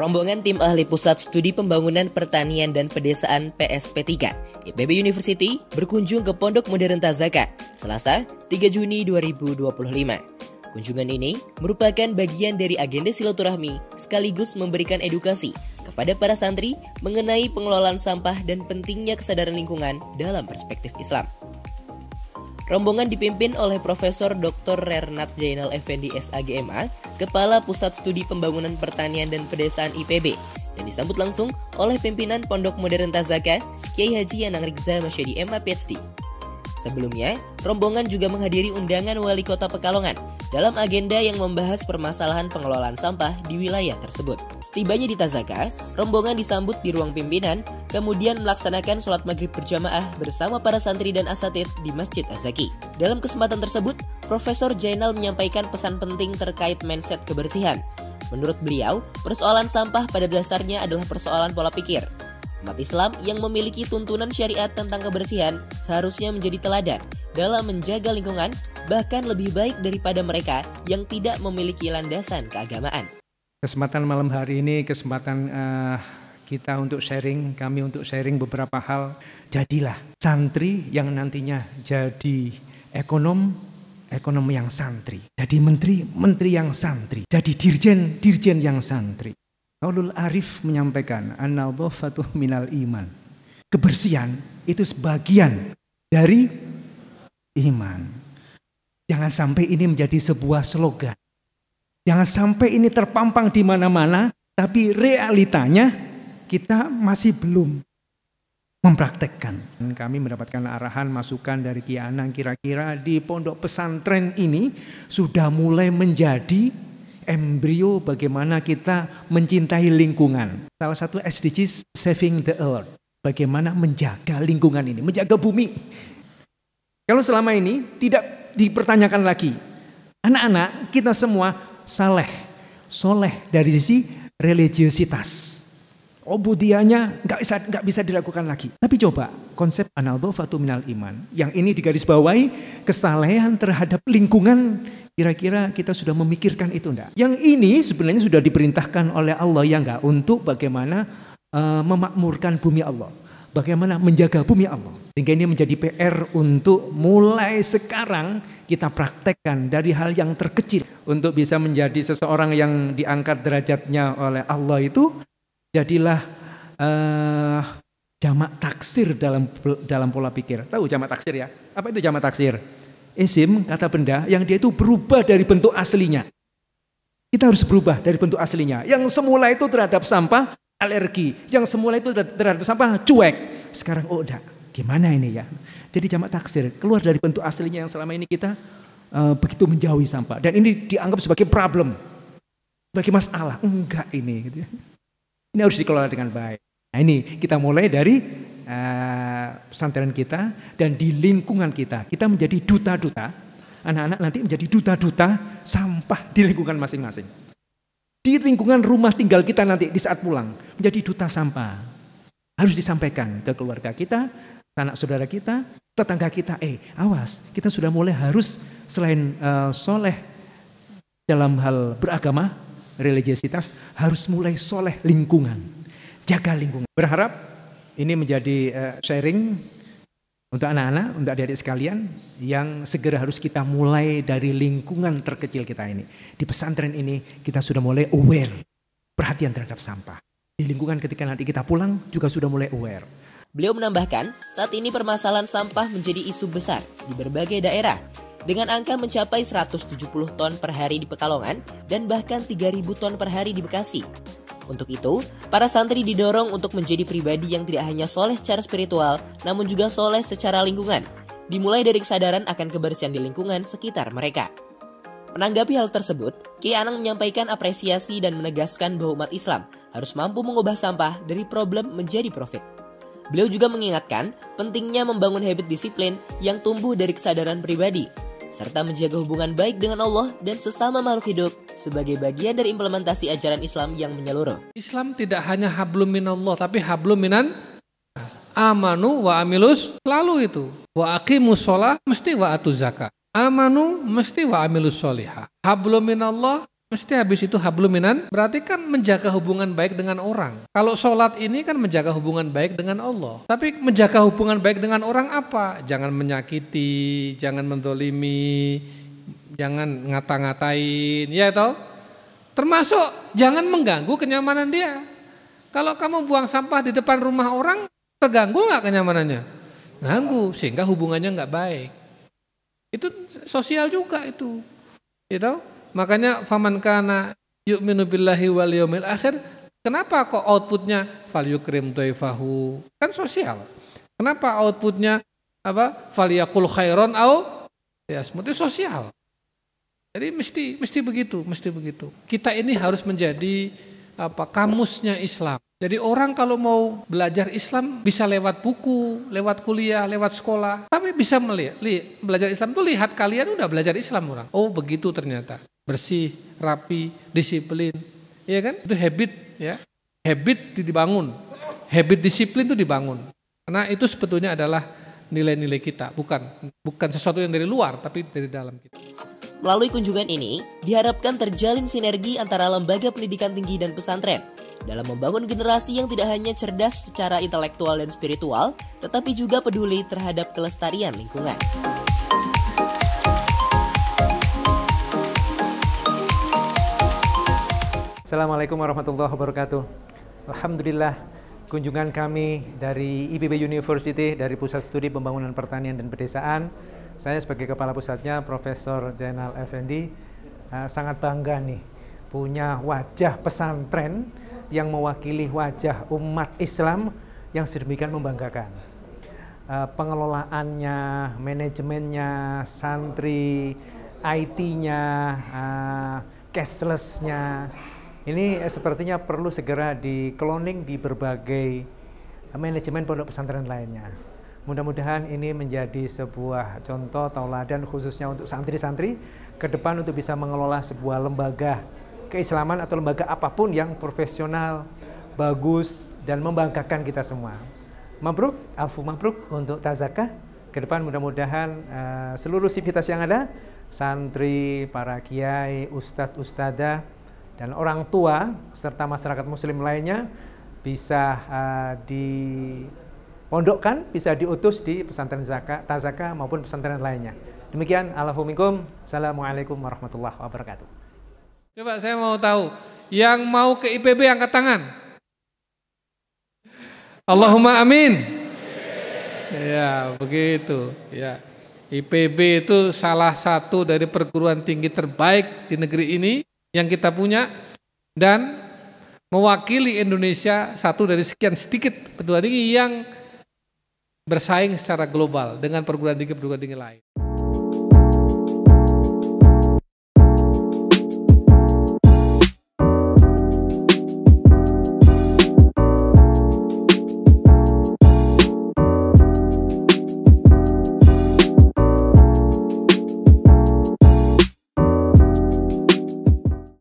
Rombongan tim ahli Pusat Studi Pembangunan Pertanian dan Pedesaan PSP3 IPB University berkunjung ke Pondok Modern Tazaka, Selasa 3 Juni 2025. Kunjungan ini merupakan bagian dari agenda silaturahmi sekaligus memberikan edukasi kepada para santri mengenai pengelolaan sampah dan pentingnya kesadaran lingkungan dalam perspektif Islam. Rombongan dipimpin oleh Profesor Dr. Rernat Jainal Effendi SAGMA, Kepala Pusat Studi Pembangunan Pertanian dan Pedesaan IPB, dan disambut langsung oleh pimpinan Pondok Modern Tazaka, Kiai Haji Anang Rizza Masyadi MA PhD. Sebelumnya, rombongan juga menghadiri undangan Wali Kota Pekalongan dalam agenda yang membahas permasalahan pengelolaan sampah di wilayah tersebut. Setibanya di Tazaka, rombongan disambut di ruang pimpinan, kemudian melaksanakan sholat maghrib berjamaah bersama para santri dan asatidz di Masjid Az-Zaki. Dalam kesempatan tersebut, Profesor Jainal menyampaikan pesan penting terkait mindset kebersihan. Menurut beliau, persoalan sampah pada dasarnya adalah persoalan pola pikir. Umat Islam yang memiliki tuntunan syariat tentang kebersihan seharusnya menjadi teladan dalam menjaga lingkungan, bahkan lebih baik daripada mereka yang tidak memiliki landasan keagamaan. Kesempatan malam hari ini kesempatan kita untuk sharing, kami untuk sharing beberapa hal. Jadilah santri yang nantinya jadi ekonom yang santri. Jadi menteri yang santri. Jadi dirjen yang santri. Qaulul Arif menyampaikan an-nadhafatu minal iman. Kebersihan itu sebagian dari iman. Jangan sampai ini menjadi sebuah slogan. Jangan sampai ini terpampang di mana-mana, tapi realitanya kita masih belum mempraktekkan. Kami mendapatkan arahan masukan dari Ki Anang, kira-kira di pondok pesantren ini sudah mulai menjadi embrio bagaimana kita mencintai lingkungan. Salah satu SDGs Saving the Earth. Bagaimana menjaga lingkungan ini, menjaga bumi. Kalau selama ini tidak dipertanyakan lagi, anak-anak kita semua soleh dari sisi religiositas. Obudianya nggak bisa dilakukan lagi. Tapi coba konsep an-nadhafatu minal iman. Yang ini digarisbawahi kesalehan terhadap lingkungan. Kira-kira kita sudah memikirkan itu enggak? Yang ini sebenarnya sudah diperintahkan oleh Allah ya enggak, untuk bagaimana memakmurkan bumi Allah. Bagaimana menjaga bumi Allah. Sehingga ini menjadi PR untuk mulai sekarang kita praktekkan dari hal yang terkecil. Untuk bisa menjadi seseorang yang diangkat derajatnya oleh Allah itu, jadilah jamak taksir dalam pola pikir. Tahu jamak taksir ya? Apa itu jamak taksir? Isim, kata benda yang dia itu berubah dari bentuk aslinya. Kita harus berubah dari bentuk aslinya. Yang semula itu terhadap sampah alergi, yang semula itu terhadap sampah cuek. Sekarang enggak, gimana ini ya? Jadi jamak taksir, keluar dari bentuk aslinya yang selama ini kita begitu menjauhi sampah. Dan ini dianggap sebagai problem, sebagai masalah. Enggak ini gitu ya. Ini harus dikelola dengan baik. Nah ini kita mulai dari pesantren kita dan di lingkungan kita. Kita menjadi duta-duta, anak-anak nanti menjadi duta-duta sampah di lingkungan masing-masing. Di lingkungan rumah tinggal kita nanti di saat pulang menjadi duta sampah. Harus disampaikan ke keluarga kita, anak saudara kita, tetangga kita. Awas, kita sudah mulai harus selain soleh dalam hal beragama, religiositas, harus mulai soleh lingkungan. Jaga lingkungan. Berharap ini menjadi sharing untuk anak-anak, untuk adik-adik sekalian yang segera harus kita mulai dari lingkungan terkecil kita ini. Di pesantren ini kita sudah mulai aware, perhatian terhadap sampah. Di lingkungan ketika nanti kita pulang juga sudah mulai aware. Beliau menambahkan, saat ini permasalahan sampah menjadi isu besar di berbagai daerah. Dengan angka mencapai 170 ton per hari di Pekalongan dan bahkan 3.000 ton per hari di Bekasi. Untuk itu, para santri didorong untuk menjadi pribadi yang tidak hanya soleh secara spiritual, namun juga soleh secara lingkungan. Dimulai dari kesadaran akan kebersihan di lingkungan sekitar mereka. Menanggapi hal tersebut, Kiai Anang menyampaikan apresiasi dan menegaskan bahwa umat Islam harus mampu mengubah sampah dari problem menjadi profit. Beliau juga mengingatkan pentingnya membangun habit disiplin yang tumbuh dari kesadaran pribadi, serta menjaga hubungan baik dengan Allah dan sesama makhluk hidup sebagai bagian dari implementasi ajaran Islam yang menyeluruh. Islam tidak hanya hablum minallah, tapi hablum minan amanu wa amilus, selalu itu. Wa aqimus sholah mesti wa atuz zakat. Amanu mesti wa amilus sholihah. Hablum minallah Mesti habis itu habluminan, berarti kan menjaga hubungan baik dengan orang. Kalau sholat ini kan menjaga hubungan baik dengan Allah. Tapi menjaga hubungan baik dengan orang apa? Jangan menyakiti, jangan mendolimi, jangan ngata-ngatain, ya toh? Termasuk jangan mengganggu kenyamanan dia. Kalau kamu buang sampah di depan rumah orang, terganggu nggak kenyamanannya? Ganggu, sehingga hubungannya nggak baik. Itu sosial juga itu, gitu. Makanya faman kana yu'minu billahi wal yaumil akhir, kenapa kok outputnya fal yukrim dhaifahu? Kan sosial. Kenapa outputnya falyaqul khairon au yasmut? Itu sosial. Jadi mesti begitu. Kita ini harus menjadi kamusnya Islam. Jadi orang kalau mau belajar Islam bisa lewat buku, lewat kuliah, lewat sekolah. Tapi bisa melihat, belajar Islam tuh lihat kalian udah belajar Islam orang. Oh begitu ternyata. Bersih, rapi, disiplin. Iya kan? Itu habit ya. Habit dibangun. Habit disiplin itu dibangun. Karena itu sebetulnya adalah nilai-nilai kita. Bukan sesuatu yang dari luar, tapi dari dalam kita. Melalui kunjungan ini, diharapkan terjalin sinergi antara lembaga pendidikan tinggi dan pesantren dalam membangun generasi yang tidak hanya cerdas secara intelektual dan spiritual, tetapi juga peduli terhadap kelestarian lingkungan. Assalamualaikum warahmatullahi wabarakatuh. Alhamdulillah, kunjungan kami dari IPB University, dari Pusat Studi Pembangunan Pertanian dan Pedesaan. Saya sebagai Kepala Pusatnya, Profesor Zainal Effendi, sangat bangga nih punya wajah pesantren yang mewakili wajah umat Islam yang sedemikian membanggakan. Pengelolaannya, manajemennya, santri, IT-nya, cashless-nya, ini sepertinya perlu segera di-cloning di berbagai manajemen pondok pesantren lainnya. Mudah-mudahan ini menjadi sebuah contoh tauladan khususnya untuk santri-santri ke depan untuk bisa mengelola sebuah lembaga keislaman atau lembaga apapun yang profesional, bagus, dan membanggakan kita semua. Mabruk, alfu mabruk untuk Tazakah. Ke depan mudah-mudahan seluruh sivitas yang ada, santri, para kiai, ustadz, ustadzah, dan orang tua, serta masyarakat muslim lainnya bisa dipondokkan, bisa diutus di pesantren Tazakah maupun pesantren lainnya. Demikian, alafumikum, assalamualaikum warahmatullahi wabarakatuh. Coba saya mau tahu, yang mau ke IPB angkat tangan. Allahumma amin. Ya, begitu. Ya, IPB itu salah satu dari perguruan tinggi terbaik di negeri ini yang kita punya dan mewakili Indonesia satu dari sekian sedikit perguruan tinggi yang bersaing secara global dengan perguruan tinggi lain.